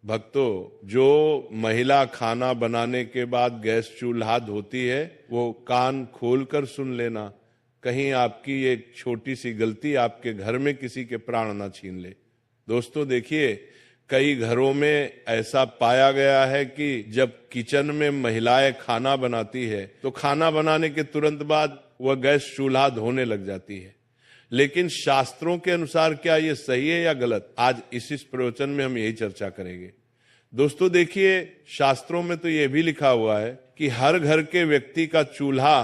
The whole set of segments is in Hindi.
भक्तों, जो महिला खाना बनाने के बाद गैस चूल्हा धोती है वो कान खोलकर सुन लेना, कहीं आपकी एक छोटी सी गलती आपके घर में किसी के प्राण ना छीन ले। दोस्तों देखिए, कई घरों में ऐसा पाया गया है कि जब किचन में महिलाएं खाना बनाती है तो खाना बनाने के तुरंत बाद वह गैस चूल्हा धोने लग जाती है। लेकिन शास्त्रों के अनुसार क्या ये सही है या गलत, आज इस प्रवचन में हम यही चर्चा करेंगे। दोस्तों देखिए, शास्त्रों में तो यह भी लिखा हुआ है कि हर घर के व्यक्ति का चूल्हा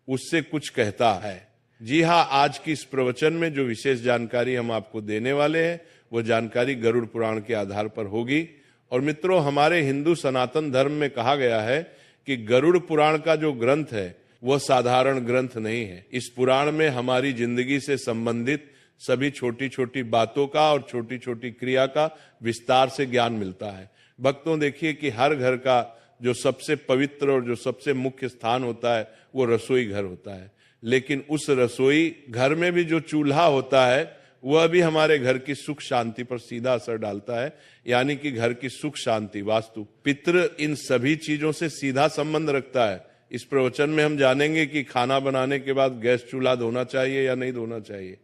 उससे कुछ कहता है। जी हाँ, आज की इस प्रवचन में जो विशेष जानकारी हम आपको देने वाले हैं वो जानकारी गरुड़ पुराण के आधार पर होगी। और मित्रों, हमारे हिंदू सनातन धर्म में कहा गया है कि गरुड़ पुराण का जो ग्रंथ है वह साधारण ग्रंथ नहीं है। इस पुराण में हमारी जिंदगी से संबंधित सभी छोटी छोटी बातों का और छोटी छोटी क्रिया का विस्तार से ज्ञान मिलता है। भक्तों देखिए कि हर घर का जो सबसे पवित्र और जो सबसे मुख्य स्थान होता है वो रसोई घर होता है। लेकिन उस रसोई घर में भी जो चूल्हा होता है वह भी हमारे घर की सुख शांति पर सीधा असर डालता है। यानी कि घर की सुख शांति, वास्तु, पितृ, इन सभी चीजों से सीधा संबंध रखता है। इस प्रवचन में हम जानेंगे कि खाना बनाने के बाद गैस चूल्हा धोना चाहिए या नहीं धोना चाहिए,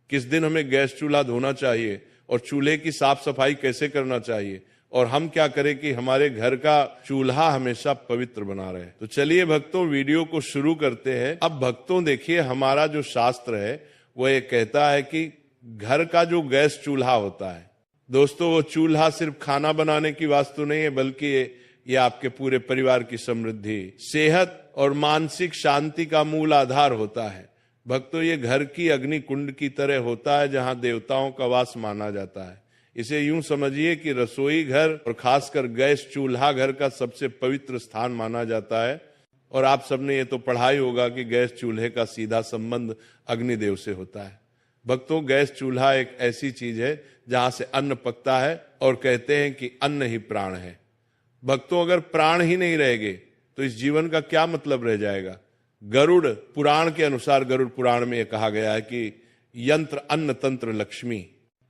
किस दिन हमें गैस चूल्हा धोना चाहिए और चूल्हे की साफ सफाई कैसे करना चाहिए, और हम क्या करें कि हमारे घर का चूल्हा हमेशा पवित्र बना रहे। तो चलिए भक्तों, वीडियो को शुरू करते हैं। अब भक्तों देखिए, हमारा जो शास्त्र है वो ये कहता है कि घर का जो गैस चूल्हा होता है, दोस्तों वो चूल्हा सिर्फ खाना बनाने की वास्तु नहीं है, बल्कि ये आपके पूरे परिवार की समृद्धि, सेहत और मानसिक शांति का मूल आधार होता है। भक्तों, ये घर की अग्नि कुंड की तरह होता है जहां देवताओं का वास माना जाता है। इसे यूं समझिए कि रसोई घर और खासकर गैस चूल्हा घर का सबसे पवित्र स्थान माना जाता है। और आप सबने ये तो पढ़ा ही होगा कि गैस चूल्हे का सीधा संबंध अग्निदेव से होता है। भक्तों, गैस चूल्हा एक ऐसी चीज है जहां से अन्न पकता है और कहते हैं कि अन्न ही प्राण है। भक्तों, अगर प्राण ही नहीं रहेंगे तो इस जीवन का क्या मतलब रह जाएगा। गरुड़ पुराण के अनुसार, गरुड़ पुराण में यह कहा गया है कि यंत्र अन्न तंत्र लक्ष्मी,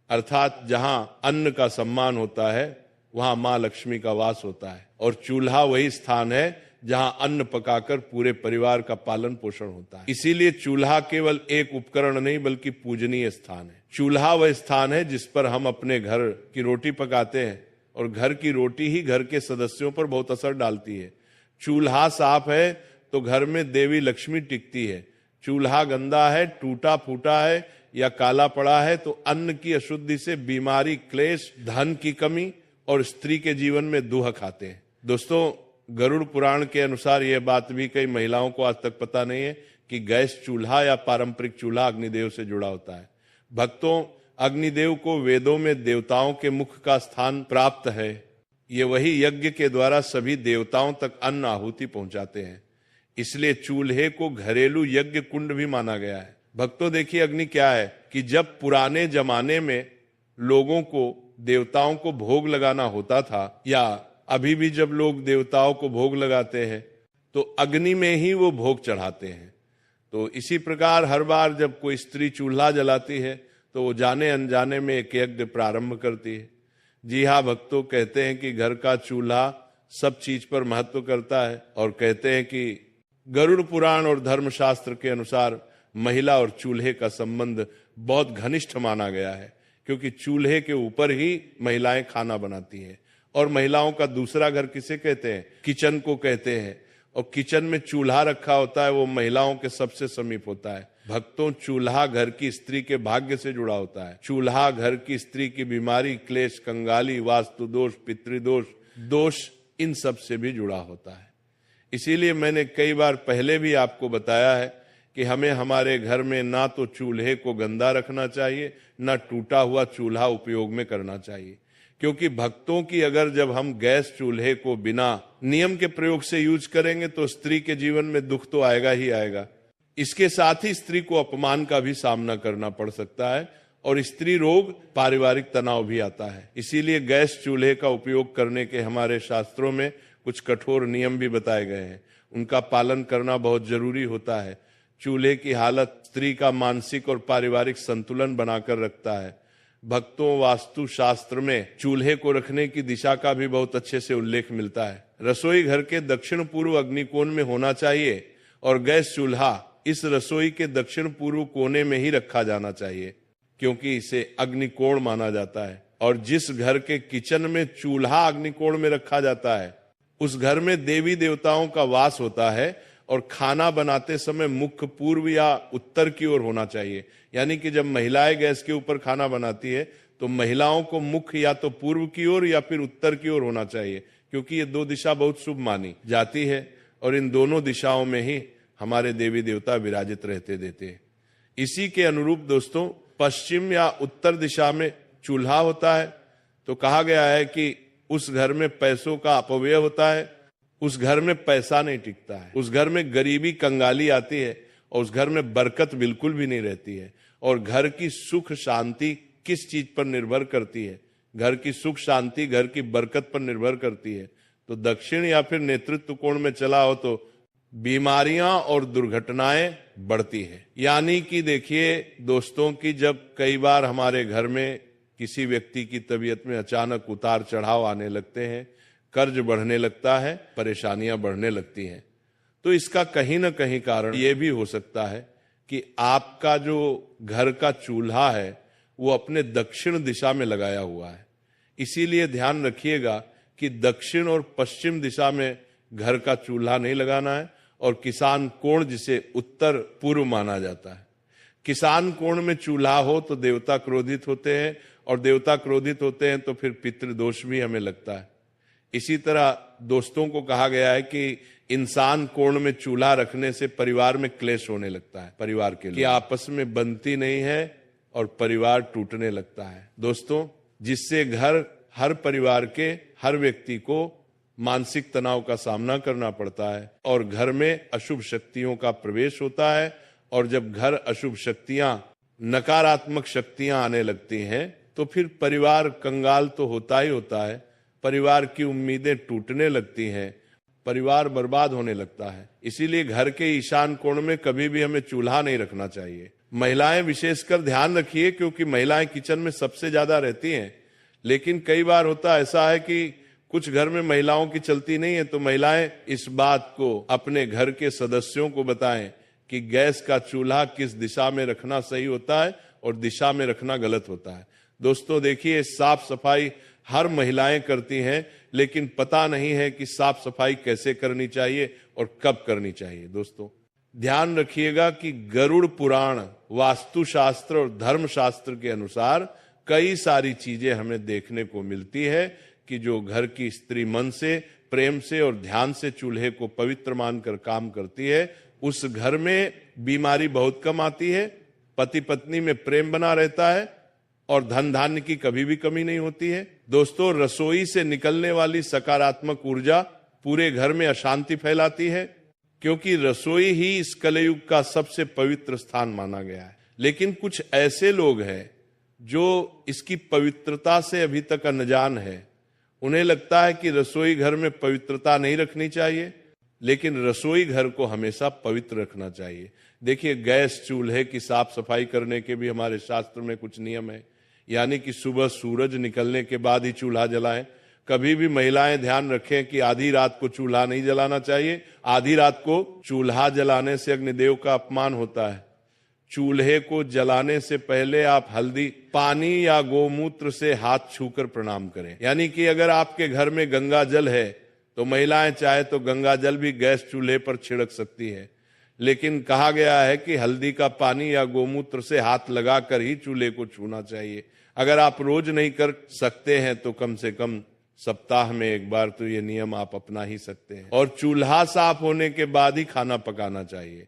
अर्थात जहां अन्न का सम्मान होता है वहां मां लक्ष्मी का वास होता है। और चूल्हा वही स्थान है जहां अन्न पकाकर पूरे परिवार का पालन पोषण होता है। इसीलिए चूल्हा केवल एक उपकरण नहीं बल्कि पूजनीय स्थान है। चूल्हा वह स्थान है जिस पर हम अपने घर की रोटी पकाते हैं और घर की रोटी ही घर के सदस्यों पर बहुत असर डालती है। चूल्हा साफ है तो घर में देवी लक्ष्मी टिकती है। चूल्हा गंदा है, टूटा फूटा है या काला पड़ा है तो अन्न की अशुद्धि से बीमारी, क्लेश, धन की कमी और स्त्री के जीवन में दुख आते हैं। दोस्तों, गरुड़ पुराण के अनुसार यह बात भी कई महिलाओं को आज तक पता नहीं है कि गैस चूल्हा या पारंपरिक चूल्हा अग्निदेव से जुड़ा होता है। भक्तों, अग्निदेव को वेदों में देवताओं के मुख का स्थान प्राप्त है। ये वही यज्ञ के द्वारा सभी देवताओं तक अन्न आहुति पहुंचाते हैं। इसलिए चूल्हे को घरेलू यज्ञ कुंड भी माना गया है। भक्तों देखिए, अग्नि क्या है कि जब पुराने जमाने में लोगों को देवताओं को भोग लगाना होता था, या अभी भी जब लोग देवताओं को भोग लगाते हैं तो अग्नि में ही वो भोग चढ़ाते हैं। तो इसी प्रकार हर बार जब कोई स्त्री चूल्हा जलाती है तो वो जाने अनजाने में एक यज्ञ प्रारंभ करती है। जी हाँ भक्तों, कहते हैं कि घर का चूल्हा सब चीज पर महत्व करता है। और कहते हैं कि गरुड़ पुराण और धर्मशास्त्र के अनुसार महिला और चूल्हे का संबंध बहुत घनिष्ठ माना गया है, क्योंकि चूल्हे के ऊपर ही महिलाएं खाना बनाती हैं। और महिलाओं का दूसरा घर किसे कहते हैं? किचन को कहते हैं। और किचन में चूल्हा रखा होता है वो महिलाओं के सबसे समीप होता है। भक्तों, चूल्हा घर की स्त्री के भाग्य से जुड़ा होता है। चूल्हा घर की स्त्री की बीमारी, क्लेश, कंगाली, वास्तु दोष, पितृदोष, दोष, इन सब से भी जुड़ा होता है। इसीलिए मैंने कई बार पहले भी आपको बताया है कि हमें हमारे घर में ना तो चूल्हे को गंदा रखना चाहिए, ना टूटा हुआ चूल्हा उपयोग में करना चाहिए। क्योंकि भक्तों की अगर जब हम गैस चूल्हे को बिना नियम के प्रयोग से यूज करेंगे तो स्त्री के जीवन में दुख तो आएगा ही आएगा। इसके साथ ही स्त्री को अपमान का भी सामना करना पड़ सकता है और स्त्री रोग, पारिवारिक तनाव भी आता है। इसीलिए गैस चूल्हे का उपयोग करने के हमारे शास्त्रों में कुछ कठोर नियम भी बताए गए हैं। उनका पालन करना बहुत जरूरी होता है। चूल्हे की हालत स्त्री का मानसिक और पारिवारिक संतुलन बनाकर रखता है। भक्तों वास्तु शास्त्र में चूल्हे को रखने की दिशा का भी बहुत अच्छे से उल्लेख मिलता है। रसोई घर के दक्षिण पूर्व अग्निकोण में होना चाहिए और गैस चूल्हा इस रसोई के दक्षिण पूर्व कोने में ही रखा जाना चाहिए, क्योंकि इसे अग्निकोण माना जाता है। और जिस घर के किचन में चूल्हा अग्निकोण में रखा जाता है उस घर में देवी देवताओं का वास होता है और खाना बनाते समय मुख्य पूर्व या उत्तर की ओर होना चाहिए। यानी कि जब महिलाएं गैस के ऊपर खाना बनाती है तो महिलाओं को मुख्य या तो पूर्व की ओर या फिर उत्तर की ओर होना चाहिए, क्योंकि ये दो दिशा बहुत शुभ मानी जाती है और इन दोनों दिशाओं में ही हमारे देवी देवता विराजित रहते देते हैं। इसी के अनुरूप दोस्तों पश्चिम या उत्तर दिशा में चूल्हा होता है तो कहा गया है कि उस घर में पैसों का अपव्यय होता है, उस घर में पैसा नहीं टिकता है, उस घर में गरीबी कंगाली आती है और उस घर में बरकत बिल्कुल भी नहीं रहती है। और घर की सुख शांति किस चीज पर निर्भर करती है? घर की सुख शांति घर की बरकत पर निर्भर करती है। तो दक्षिण या फिर नेतृत्व कोण में चला हो तो बीमारियां और दुर्घटनाएं बढ़ती है। यानी कि देखिए दोस्तों की जब कई बार हमारे घर में किसी व्यक्ति की तबीयत में अचानक उतार चढ़ाव आने लगते हैं, कर्ज बढ़ने लगता है, परेशानियां बढ़ने लगती हैं, तो इसका कहीं ना कहीं कारण यह भी हो सकता है कि आपका जो घर का चूल्हा है वो अपने दक्षिण दिशा में लगाया हुआ है। इसीलिए ध्यान रखिएगा कि दक्षिण और पश्चिम दिशा में घर का चूल्हा नहीं लगाना है। और किसान कोण जिसे उत्तर पूर्व माना जाता है, किसान कोण में चूल्हा हो तो देवता क्रोधित होते हैं और देवता क्रोधित होते हैं तो फिर पितृदोष भी हमें लगता है। इसी तरह दोस्तों को कहा गया है कि इंसान कोण में चूल्हा रखने से परिवार में क्लेश होने लगता है, परिवार के लिए आपस में बनती नहीं है और परिवार टूटने लगता है दोस्तों, जिससे घर हर परिवार के हर व्यक्ति को मानसिक तनाव का सामना करना पड़ता है और घर में अशुभ शक्तियों का प्रवेश होता है। और जब घर अशुभ शक्तियां नकारात्मक शक्तियां आने लगती हैं तो फिर परिवार कंगाल तो होता ही होता है, परिवार की उम्मीदें टूटने लगती हैं, परिवार बर्बाद होने लगता है। इसीलिए घर के ईशान कोण में कभी भी हमें चूल्हा नहीं रखना चाहिए। महिलाएं विशेषकर ध्यान रखिए, क्योंकि महिलाएं किचन में सबसे ज्यादा रहती हैं। लेकिन कई बार होता ऐसा है कि कुछ घर में महिलाओं की चलती नहीं है, तो महिलाएं इस बात को अपने घर के सदस्यों को बताएं कि गैस का चूल्हा किस दिशा में रखना सही होता है और दिशा में रखना गलत होता है। दोस्तों देखिए, साफ सफाई हर महिलाएं करती हैं, लेकिन पता नहीं है कि साफ सफाई कैसे करनी चाहिए और कब करनी चाहिए। दोस्तों ध्यान रखिएगा कि गरुड़ पुराण, वास्तुशास्त्र और धर्मशास्त्र के अनुसार कई सारी चीजें हमें देखने को मिलती है कि जो घर की स्त्री मन से, प्रेम से और ध्यान से चूल्हे को पवित्र मानकर काम करती है, उस घर में बीमारी बहुत कम आती है, पति पत्नी में प्रेम बना रहता है और धन धान्य की कभी भी कमी नहीं होती है। दोस्तों रसोई से निकलने वाली सकारात्मक ऊर्जा पूरे घर में अशांति फैलाती है, क्योंकि रसोई ही इस कलयुग का सबसे पवित्र स्थान माना गया है। लेकिन कुछ ऐसे लोग हैं जो इसकी पवित्रता से अभी तक अनजान है। उन्हें लगता है कि रसोई घर में पवित्रता नहीं रखनी चाहिए, लेकिन रसोई घर को हमेशा पवित्र रखना चाहिए। देखिए, गैस चूल्हे की साफ सफाई करने के भी हमारे शास्त्र में कुछ नियम है। यानी कि सुबह सूरज निकलने के बाद ही चूल्हा जलाएं। कभी भी महिलाएं ध्यान रखें कि आधी रात को चूल्हा नहीं जलाना चाहिए। आधी रात को चूल्हा जलाने से अग्निदेव का अपमान होता है। चूल्हे को जलाने से पहले आप हल्दी, पानी या गोमूत्र से हाथ छूकर प्रणाम करें। यानी कि अगर आपके घर में गंगा जल है तो महिलाएं चाहे तो गंगा जल भी गैस चूल्हे पर छिड़क सकती है, लेकिन कहा गया है कि हल्दी का पानी या गोमूत्र से हाथ लगाकर ही चूल्हे को छूना चाहिए। अगर आप रोज नहीं कर सकते हैं तो कम से कम सप्ताह में एक बार तो ये नियम आप अपना ही सकते हैं। और चूल्हा साफ होने के बाद ही खाना पकाना चाहिए।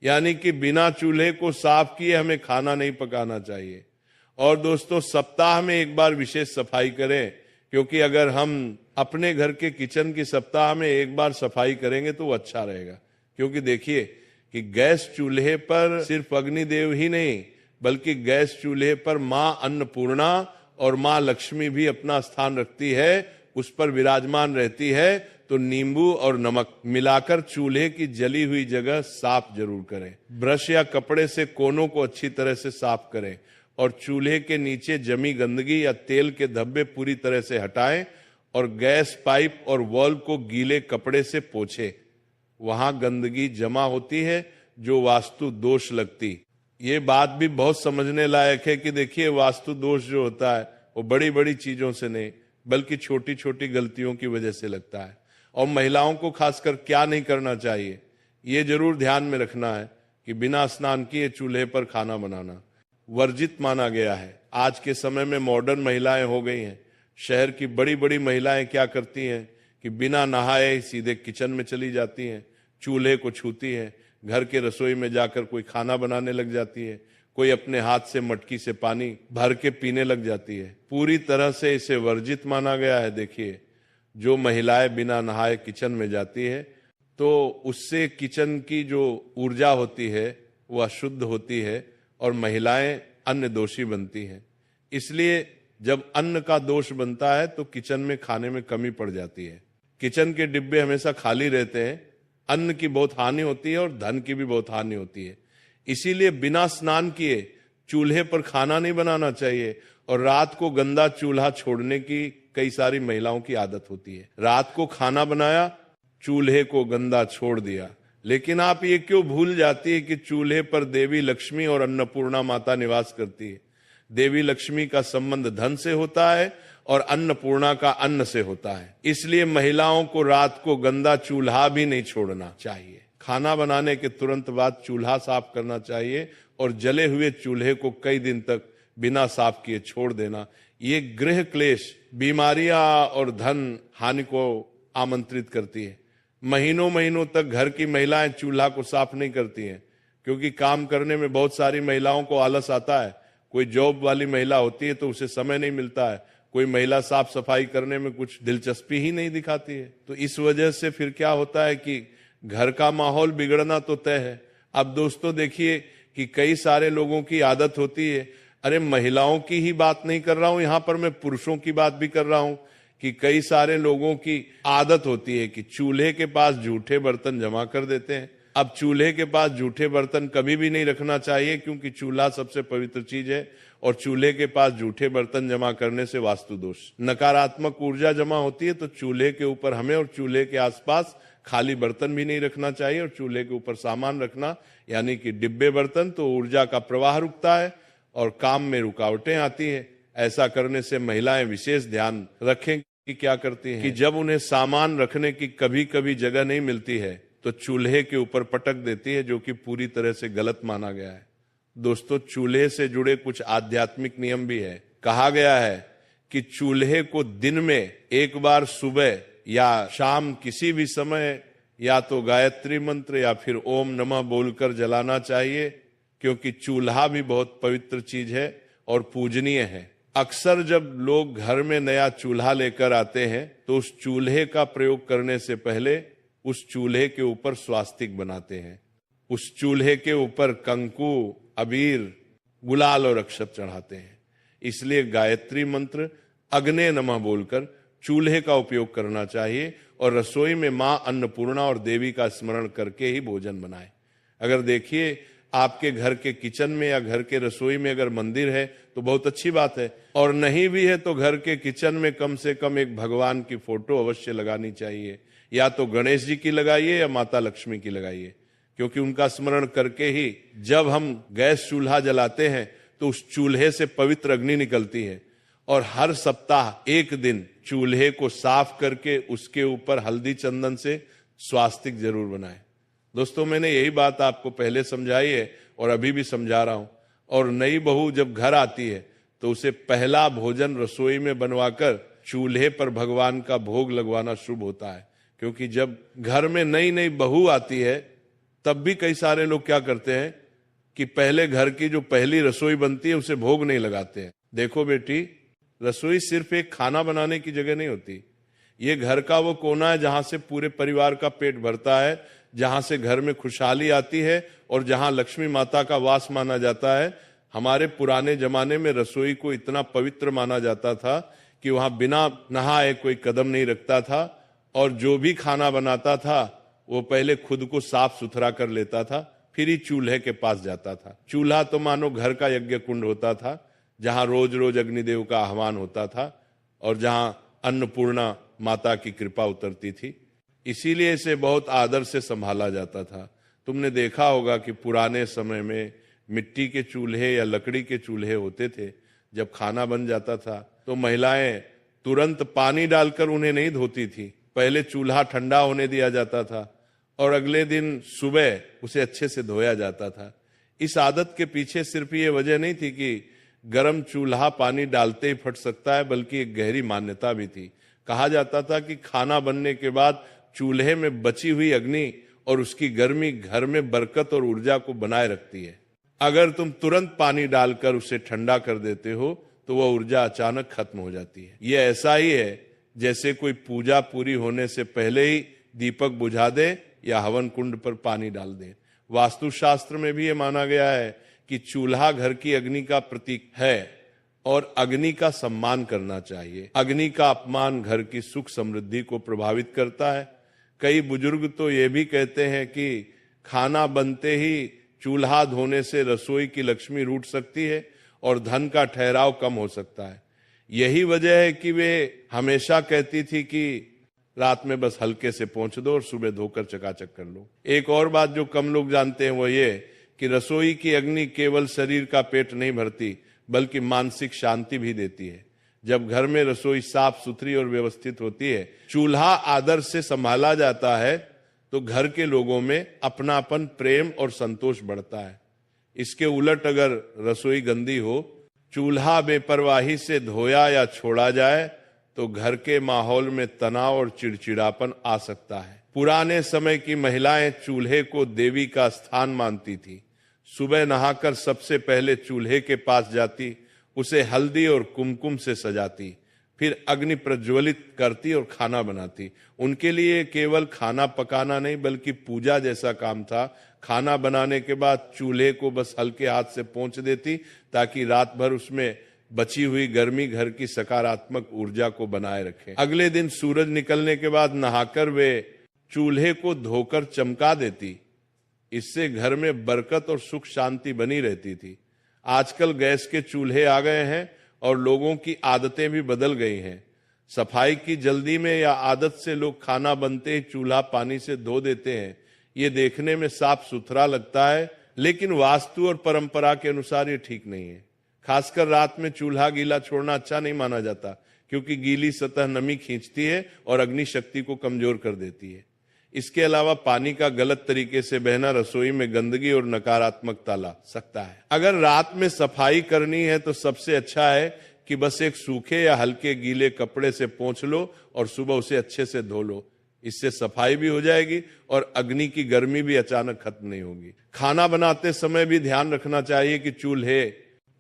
यानी कि बिना चूल्हे को साफ किए हमें खाना नहीं पकाना चाहिए। और दोस्तों सप्ताह में एक बार विशेष सफाई करें, क्योंकि अगर हम अपने घर के किचन की सप्ताह में एक बार सफाई करेंगे तो वो अच्छा रहेगा। क्योंकि देखिए कि गैस चूल्हे पर सिर्फ अग्निदेव ही नहीं, बल्कि गैस चूल्हे पर मां अन्नपूर्णा और मां लक्ष्मी भी अपना स्थान रखती है, उस पर विराजमान रहती है। तो नींबू और नमक मिलाकर चूल्हे की जली हुई जगह साफ जरूर करें। ब्रश या कपड़े से कोनों को अच्छी तरह से साफ करें और चूल्हे के नीचे जमी गंदगी या तेल के धब्बे पूरी तरह से हटाएं और गैस पाइप और वॉल्व को गीले कपड़े से पोंछें। वहां गंदगी जमा होती है जो वास्तु दोष लगती। ये बात भी बहुत समझने लायक है कि देखिए, वास्तु दोष जो होता है वो बड़ी बड़ी चीजों से नहीं बल्कि छोटी छोटी गलतियों की वजह से लगता है। और महिलाओं को खासकर क्या नहीं करना चाहिए, ये जरूर ध्यान में रखना है कि बिना स्नान किए चूल्हे पर खाना बनाना वर्जित माना गया है। आज के समय में मॉडर्न महिलाएं हो गई हैं। शहर की बड़ी बड़ी महिलाएं क्या करती हैं कि बिना नहाए सीधे किचन में चली जाती हैं, चूल्हे को छूती हैं, घर के रसोई में जाकर कोई खाना बनाने लग जाती है, कोई अपने हाथ से मटकी से पानी भर के पीने लग जाती है। पूरी तरह से इसे वर्जित माना गया है। देखिए, जो महिलाएं बिना नहाए किचन में जाती है तो उससे किचन की जो ऊर्जा होती है वह अशुद्ध होती है और महिलाएं अन्न दोषी बनती हैं। इसलिए जब अन्न का दोष बनता है तो किचन में खाने में कमी पड़ जाती है। किचन के डिब्बे हमेशा खाली रहते हैं, अन्न की बहुत हानि होती है और धन की भी बहुत हानि होती है। इसीलिए बिना स्नान किए चूल्हे पर खाना नहीं बनाना चाहिए। और रात को गंदा चूल्हा छोड़ने की कई सारी महिलाओं की आदत होती है। रात को खाना बनाया, चूल्हे को गंदा छोड़ दिया। लेकिन आप ये क्यों भूल जाती है कि चूल्हे पर देवी लक्ष्मी और अन्नपूर्णा माता निवास करती है। देवी लक्ष्मी का संबंध धन से होता है और अन्नपूर्णा का अन्न से होता है। इसलिए महिलाओं को रात को गंदा चूल्हा भी नहीं छोड़ना चाहिए। खाना बनाने के तुरंत बाद चूल्हा साफ करना चाहिए और जले हुए चूल्हे को कई दिन तक बिना साफ किए छोड़ देना। ये गृह क्लेश, बीमारियां और धन हानि को आमंत्रित करती है। महीनों महीनों तक घर की महिलाएं चूल्हा को साफ नहीं करती हैं, क्योंकि काम करने में बहुत सारी महिलाओं को आलस आता है। कोई जॉब वाली महिला होती है तो उसे समय नहीं मिलता है। कोई महिला साफ सफाई करने में कुछ दिलचस्पी ही नहीं दिखाती है। तो इस वजह से फिर क्या होता है कि घर का माहौल बिगड़ना तो तय है। अब दोस्तों देखिए कि कई सारे लोगों की आदत होती है, अरे महिलाओं की ही बात नहीं कर रहा हूं, यहां पर मैं पुरुषों की बात भी कर रहा हूं, कि कई सारे लोगों की आदत होती है कि चूल्हे के पास जूठे बर्तन जमा कर देते हैं। अब चूल्हे के पास जूठे बर्तन कभी भी नहीं रखना चाहिए, क्योंकि चूल्हा सबसे पवित्र चीज है और चूल्हे के पास जूठे बर्तन जमा करने से वास्तु दोष, नकारात्मक ऊर्जा जमा होती है। तो चूल्हे के ऊपर हमें और चूल्हे के आसपास खाली बर्तन भी नहीं रखना चाहिए। और चूल्हे के ऊपर सामान रखना यानी कि डिब्बे बर्तन, तो ऊर्जा का प्रवाह रुकता है और काम में रुकावटें आती है। ऐसा करने से महिलाएं विशेष ध्यान रखें कि क्या करती हैं कि जब उन्हें सामान रखने की कभी कभी जगह नहीं मिलती है तो चूल्हे के ऊपर पटक देती है, जो कि पूरी तरह से गलत माना गया है। दोस्तों, चूल्हे से जुड़े कुछ आध्यात्मिक नियम भी है। कहा गया है कि चूल्हे को दिन में एक बार सुबह या शाम किसी भी समय या तो गायत्री मंत्र या फिर ओम नमः बोलकर जलाना चाहिए, क्योंकि चूल्हा भी बहुत पवित्र चीज है और पूजनीय है। अक्सर जब लोग घर में नया चूल्हा लेकर आते हैं तो उस चूल्हे का प्रयोग करने से पहले उस चूल्हे के ऊपर स्वास्तिक बनाते हैं। उस चूल्हे के ऊपर कंकु, अबीर, गुलाल और अक्षत चढ़ाते हैं। इसलिए गायत्री मंत्र, अग्ने नमः बोलकर चूल्हे का उपयोग करना चाहिए और रसोई में मां अन्नपूर्णा और देवी का स्मरण करके ही भोजन बनाएं। अगर देखिए आपके घर के किचन में या घर के रसोई में अगर मंदिर है तो बहुत अच्छी बात है, और नहीं भी है तो घर के किचन में कम से कम एक भगवान की फोटो अवश्य लगानी चाहिए। या तो गणेश जी की लगाइए या माता लक्ष्मी की लगाइए, क्योंकि उनका स्मरण करके ही जब हम गैस चूल्हा जलाते हैं तो उस चूल्हे से पवित्र अग्नि निकलती है। और हर सप्ताह एक दिन चूल्हे को साफ करके उसके ऊपर हल्दी चंदन से स्वास्तिक जरूर बनाएं। दोस्तों, मैंने यही बात आपको पहले समझाई है और अभी भी समझा रहा हूं। और नई बहू जब घर आती है तो उसे पहला भोजन रसोई में बनवाकर चूल्हे पर भगवान का भोग लगवाना शुभ होता है। क्योंकि जब घर में नई नई बहू आती है तब भी कई सारे लोग क्या करते हैं कि पहले घर की जो पहली रसोई बनती है उसे भोग नहीं लगाते हैं। देखो बेटी, रसोई सिर्फ एक खाना बनाने की जगह नहीं होती। ये घर का वो कोना है जहां से पूरे परिवार का पेट भरता है, जहां से घर में खुशहाली आती है और जहां लक्ष्मी माता का वास माना जाता है। हमारे पुराने जमाने में रसोई को इतना पवित्र माना जाता था कि वहां बिना नहाए कोई कदम नहीं रखता था, और जो भी खाना बनाता था वो पहले खुद को साफ सुथरा कर लेता था, फिर ही चूल्हे के पास जाता था। चूल्हा तो मानो घर का यज्ञ कुंड होता था। जहां रोज रोज अग्निदेव का आह्वान होता था और जहां अन्नपूर्णा माता की कृपा उतरती थी। इसीलिए इसे बहुत आदर से संभाला जाता था। तुमने देखा होगा कि पुराने समय में मिट्टी के चूल्हे या लकड़ी के चूल्हे होते थे। जब खाना बन जाता था तो महिलाएं तुरंत पानी डालकर उन्हें नहीं धोती थी। पहले चूल्हा ठंडा होने दिया जाता था और अगले दिन सुबह उसे अच्छे से धोया जाता था। इस आदत के पीछे सिर्फ ये वजह नहीं थी कि गर्म चूल्हा पानी डालते ही फट सकता है, बल्कि एक गहरी मान्यता भी थी। कहा जाता था कि खाना बनने के बाद चूल्हे में बची हुई अग्नि और उसकी गर्मी घर में बरकत और ऊर्जा को बनाए रखती है। अगर तुम तुरंत पानी डालकर उसे ठंडा कर देते हो तो वह ऊर्जा अचानक खत्म हो जाती है। यह ऐसा ही है जैसे कोई पूजा पूरी होने से पहले ही दीपक बुझा दे या हवन कुंड पर पानी डाल दे। वास्तुशास्त्र में भी यह माना गया है कि चूल्हा घर की अग्नि का प्रतीक है और अग्नि का सम्मान करना चाहिए। अग्नि का अपमान घर की सुख समृद्धि को प्रभावित करता है। कई बुजुर्ग तो ये भी कहते हैं कि खाना बनते ही चूल्हा धोने से रसोई की लक्ष्मी रूठ सकती है और धन का ठहराव कम हो सकता है। यही वजह है कि वे हमेशा कहती थी कि रात में बस हल्के से पोंछ दो और सुबह धोकर चकाचक कर लो। एक और बात जो कम लोग जानते हैं वो ये कि रसोई की अग्नि केवल शरीर का पेट नहीं भरती बल्कि मानसिक शांति भी देती है। जब घर में रसोई साफ सुथरी और व्यवस्थित होती है, चूल्हा आदर से संभाला जाता है, तो घर के लोगों में अपनापन, प्रेम और संतोष बढ़ता है। इसके उलट अगर रसोई गंदी हो, चूल्हा बेपरवाही से धोया या छोड़ा जाए तो घर के माहौल में तनाव और चिड़चिड़ापन आ सकता है। पुराने समय की महिलाएं चूल्हे को देवी का स्थान मानती थी। सुबह नहाकर सबसे पहले चूल्हे के पास जाती, उसे हल्दी और कुमकुम से सजाती, फिर अग्नि प्रज्वलित करती और खाना बनाती। उनके लिए केवल खाना पकाना नहीं बल्कि पूजा जैसा काम था। खाना बनाने के बाद चूल्हे को बस हल्के हाथ से पोंछ देती ताकि रात भर उसमें बची हुई गर्मी घर की सकारात्मक ऊर्जा को बनाए रखे। अगले दिन सूरज निकलने के बाद नहाकर वे चूल्हे को धोकर चमका देती। इससे घर में बरकत और सुख शांति बनी रहती थी। आजकल गैस के चूल्हे आ गए हैं और लोगों की आदतें भी बदल गई हैं। सफाई की जल्दी में या आदत से लोग खाना बनते ही चूल्हा पानी से धो देते हैं। ये देखने में साफ सुथरा लगता है, लेकिन वास्तु और परंपरा के अनुसार ये ठीक नहीं है। खासकर रात में चूल्हा गीला छोड़ना अच्छा नहीं माना जाता, क्योंकि गीली सतह नमी खींचती है और अग्नि शक्ति को कमजोर कर देती है। इसके अलावा पानी का गलत तरीके से बहना रसोई में गंदगी और नकारात्मकता ला सकता है। अगर रात में सफाई करनी है तो सबसे अच्छा है कि बस एक सूखे या हल्के गीले कपड़े से पोंछ लो और सुबह उसे अच्छे से धो लो। इससे सफाई भी हो जाएगी और अग्नि की गर्मी भी अचानक खत्म नहीं होगी। खाना बनाते समय भी ध्यान रखना चाहिए कि चूल्हे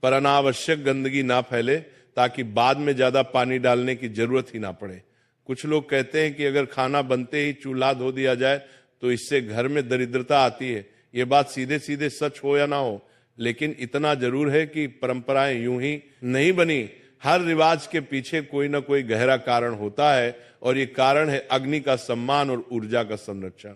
पर अनावश्यक गंदगी ना फैले, ताकि बाद में ज्यादा पानी डालने की जरूरत ही ना पड़े। कुछ लोग कहते हैं कि अगर खाना बनते ही चूल्हा धो दिया जाए तो इससे घर में दरिद्रता आती है। ये बात सीधे सीधे सच हो या ना हो, लेकिन इतना जरूर है कि परंपराएं यूं ही नहीं बनी। हर रिवाज के पीछे कोई ना कोई गहरा कारण होता है और ये कारण है अग्नि का सम्मान और ऊर्जा का संरक्षण।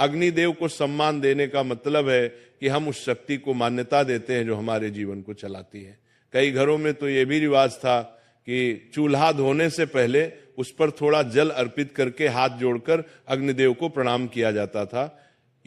अग्निदेव को सम्मान देने का मतलब है कि हम उस शक्ति को मान्यता देते हैं जो हमारे जीवन को चलाती है। कई घरों में तो ये भी रिवाज था कि चूल्हा धोने से पहले उस पर थोड़ा जल अर्पित करके हाथ जोड़कर अग्निदेव को प्रणाम किया जाता था।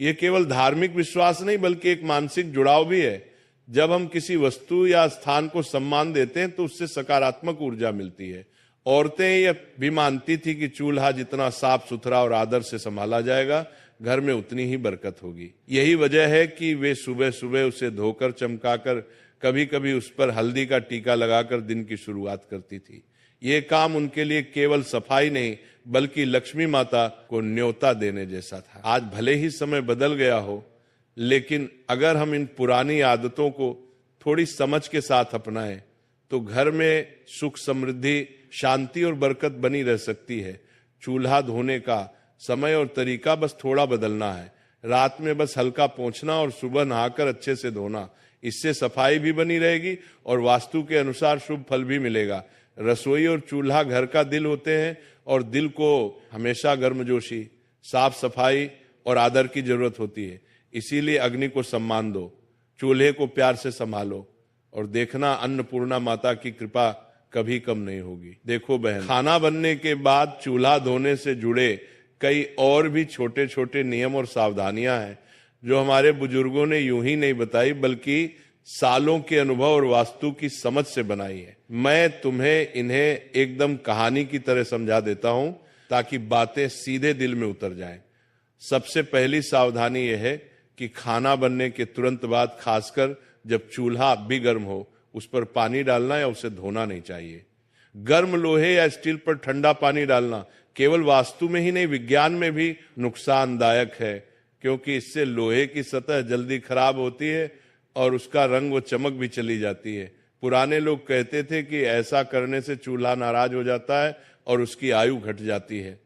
ये केवल धार्मिक विश्वास नहीं बल्कि एक मानसिक जुड़ाव भी है। जब हम किसी वस्तु या स्थान को सम्मान देते हैं तो उससे सकारात्मक ऊर्जा मिलती है। औरतें यह भी मानती थी कि चूल्हा जितना साफ सुथरा और आदर से संभाला जाएगा, घर में उतनी ही बरकत होगी। यही वजह है कि वे सुबह सुबह उसे धोकर चमकाकर, कभी कभी उस पर हल्दी का टीका लगाकर दिन की शुरुआत करती थी। ये काम उनके लिए केवल सफाई नहीं बल्कि लक्ष्मी माता को न्योता देने जैसा था। आज भले ही समय बदल गया हो, लेकिन अगर हम इन पुरानी आदतों को थोड़ी समझ के साथ अपनाएं तो घर में सुख, समृद्धि, शांति और बरकत बनी रह सकती है। चूल्हा धोने का समय और तरीका बस थोड़ा बदलना है। रात में बस हल्का पोंछना और सुबह नहाकर अच्छे से धोना। इससे सफाई भी बनी रहेगी और वास्तु के अनुसार शुभ फल भी मिलेगा। रसोई और चूल्हा घर का दिल होते हैं और दिल को हमेशा गर्मजोशी, साफ सफाई और आदर की जरूरत होती है। इसीलिए अग्नि को सम्मान दो, चूल्हे को प्यार से संभालो, और देखना अन्नपूर्णा माता की कृपा कभी कम नहीं होगी। देखो बहन, खाना बनने के बाद चूल्हा धोने से जुड़े कई और भी छोटे छोटे नियम और सावधानियां हैं जो हमारे बुजुर्गों ने यूं ही नहीं बताई बल्कि सालों के अनुभव और वास्तु की समझ से बनाई है। मैं तुम्हें इन्हें एकदम कहानी की तरह समझा देता हूं ताकि बातें सीधे दिल में उतर जाएं। सबसे पहली सावधानी यह है कि खाना बनने के तुरंत बाद, खासकर जब चूल्हा अब भी गर्म हो, उस पर पानी डालना या उसे धोना नहीं चाहिए। गर्म लोहे या स्टील पर ठंडा पानी डालना केवल वास्तु में ही नहीं, विज्ञान में भी नुकसानदायक है, क्योंकि इससे लोहे की सतह जल्दी खराब होती है और उसका रंग व चमक भी चली जाती है। पुराने लोग कहते थे कि ऐसा करने से चूल्हा नाराज हो जाता है और उसकी आयु घट जाती है।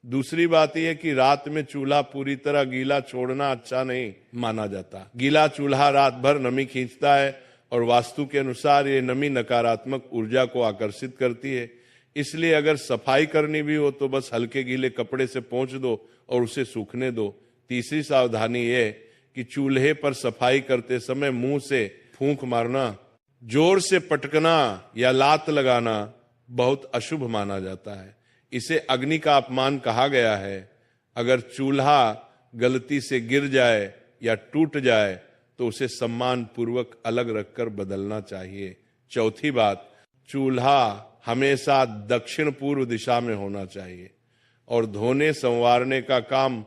दूसरी बात यह कि रात में चूल्हा पूरी तरह गीला छोड़ना अच्छा नहीं माना जाता। गीला चूल्हा रात भर नमी खींचता है और वास्तु के अनुसार ये नमी नकारात्मक ऊर्जा को आकर्षित करती है। इसलिए अगर सफाई करनी भी हो तो बस हल्के गीले कपड़े से पोंछ दो और उसे सूखने दो। तीसरी सावधानी यह कि चूल्हे पर सफाई करते समय मुंह से फूंक मारना, जोर से पटकना या लात लगाना बहुत अशुभ माना जाता है। इसे अग्नि का अपमान कहा गया है। अगर चूल्हा गलती से गिर जाए या टूट जाए तो उसे सम्मान पूर्वक अलग रखकर बदलना चाहिए। चौथी बात, चूल्हा हमेशा दक्षिण पूर्व दिशा में होना चाहिए और धोने संवारने का काम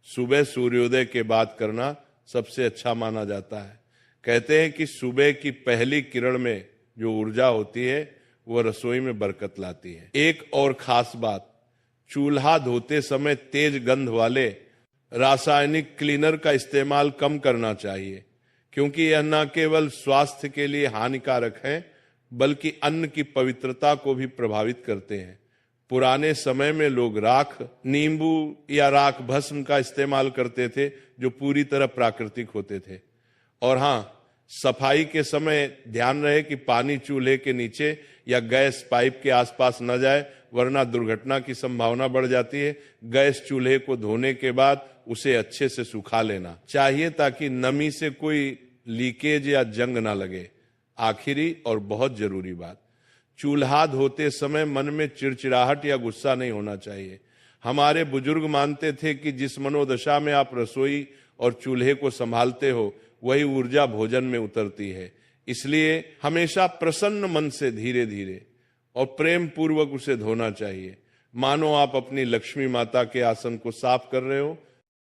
सुबह सूर्योदय के बाद करना सबसे अच्छा माना जाता है। कहते हैं कि सुबह की पहली किरण में जो ऊर्जा होती है वो रसोई में बरकत लाती है। एक और खास बात, चूल्हा धोते समय तेज गंध वाले रासायनिक क्लीनर का इस्तेमाल कम करना चाहिए, क्योंकि यह न केवल स्वास्थ्य के लिए हानिकारक है बल्कि अन्न की पवित्रता को भी प्रभावित करते हैं। पुराने समय में लोग राख, नींबू या राख भस्म का इस्तेमाल करते थे जो पूरी तरह प्राकृतिक होते थे। और हाँ, सफाई के समय ध्यान रहे कि पानी चूल्हे के नीचे या गैस पाइप के आसपास न जाए, वरना दुर्घटना की संभावना बढ़ जाती है। गैस चूल्हे को धोने के बाद उसे अच्छे से सुखा लेना चाहिए ताकि नमी से कोई लीकेज या जंग ना लगे। आखिरी और बहुत जरूरी बात, चूल्हा धोते समय मन में चिड़चिड़ाहट या गुस्सा नहीं होना चाहिए। हमारे बुजुर्ग मानते थे कि जिस मनोदशा में आप रसोई और चूल्हे को संभालते हो वही ऊर्जा भोजन में उतरती है। इसलिए हमेशा प्रसन्न मन से धीरे धीरे और प्रेम पूर्वक उसे धोना चाहिए, मानो आप अपनी लक्ष्मी माता के आसन को साफ कर रहे हो।